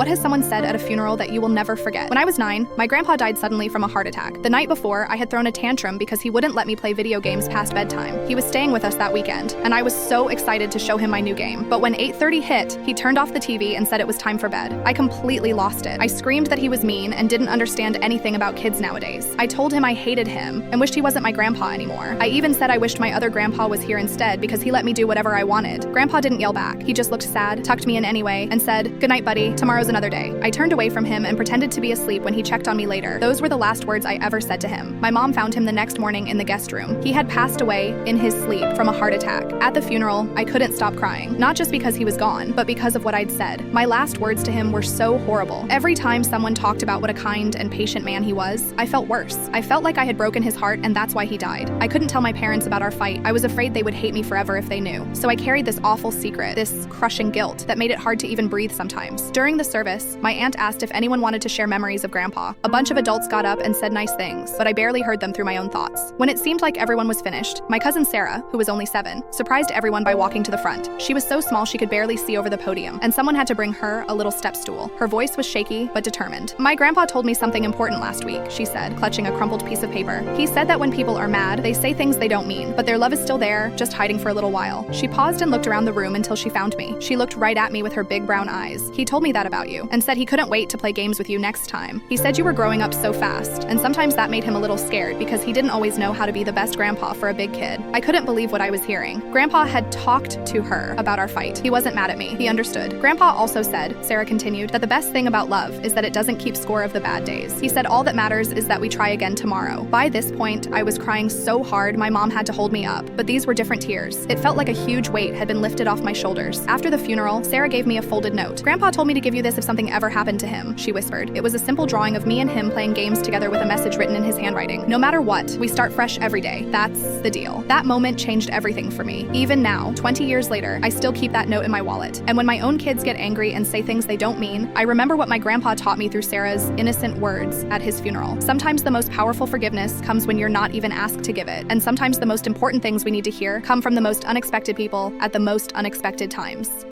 What has someone said at a funeral that you will never forget? When I was 9, my grandpa died suddenly from a heart attack. The night before, I had thrown a tantrum because he wouldn't let me play video games past bedtime. He was staying with us that weekend, and I was so excited to show him my new game. But when 8:30 hit, he turned off the TV and said it was time for bed. I completely lost it. I screamed that he was mean and didn't understand anything about kids nowadays. I told him I hated him and wished he wasn't my grandpa anymore. I even said I wished my other grandpa was here instead because he let me do whatever I wanted. Grandpa didn't yell back. He just looked sad, tucked me in anyway, and said, "Good night, buddy. Tomorrow's another day." I turned away from him and pretended to be asleep when he checked on me later. Those were the last words I ever said to him. My mom found him the next morning in the guest room. He had passed away in his sleep from a heart attack. At the funeral, I couldn't stop crying. Not just because he was gone, but because of what I'd said. My last words to him were so horrible. Every time someone talked about what a kind and patient man he was, I felt worse. I felt like I had broken his heart and that's why he died. I couldn't tell my parents about our fight. I was afraid they would hate me forever if they knew. So I carried this awful secret, this crushing guilt that made it hard to even breathe sometimes. During the service, my aunt asked if anyone wanted to share memories of Grandpa. A bunch of adults got up and said nice things, but I barely heard them through my own thoughts. When it seemed like everyone was finished, my cousin Sarah, who was only 7, surprised everyone by walking to the front. She was so small she could barely see over the podium, and someone had to bring her a little step stool. Her voice was shaky, but determined. "My grandpa told me something important last week," she said, clutching a crumpled piece of paper. "He said that when people are mad, they say things they don't mean, but their love is still there, just hiding for a little while." She paused and looked around the room until she found me. She looked right at me with her big brown eyes. "He told me that about you, and said he couldn't wait to play games with you next time. He said you were growing up so fast, and sometimes that made him a little scared because he didn't always know how to be the best grandpa for a big kid." I couldn't believe what I was hearing. Grandpa had talked to her about our fight. He wasn't mad at me. He understood. Grandpa also said, Sarah continued, that the best thing about love is that it doesn't keep score of the bad days. He said all that matters is that we try again tomorrow. By this point, I was crying so hard my mom had to hold me up, but these were different tears. It felt like a huge weight had been lifted off my shoulders. After the funeral, Sarah gave me a folded note. "Grandpa told me to give you this if something ever happened to him," she whispered. It was a simple drawing of me and him playing games together with a message written in his handwriting. "No matter what, we start fresh every day. That's the deal." That moment changed everything for me. Even now, 20 years later, I still keep that note in my wallet. And when my own kids get angry and say things they don't mean, I remember what my grandpa taught me through Sarah's innocent words at his funeral. Sometimes the most powerful forgiveness comes when you're not even asked to give it. And sometimes the most important things we need to hear come from the most unexpected people at the most unexpected times.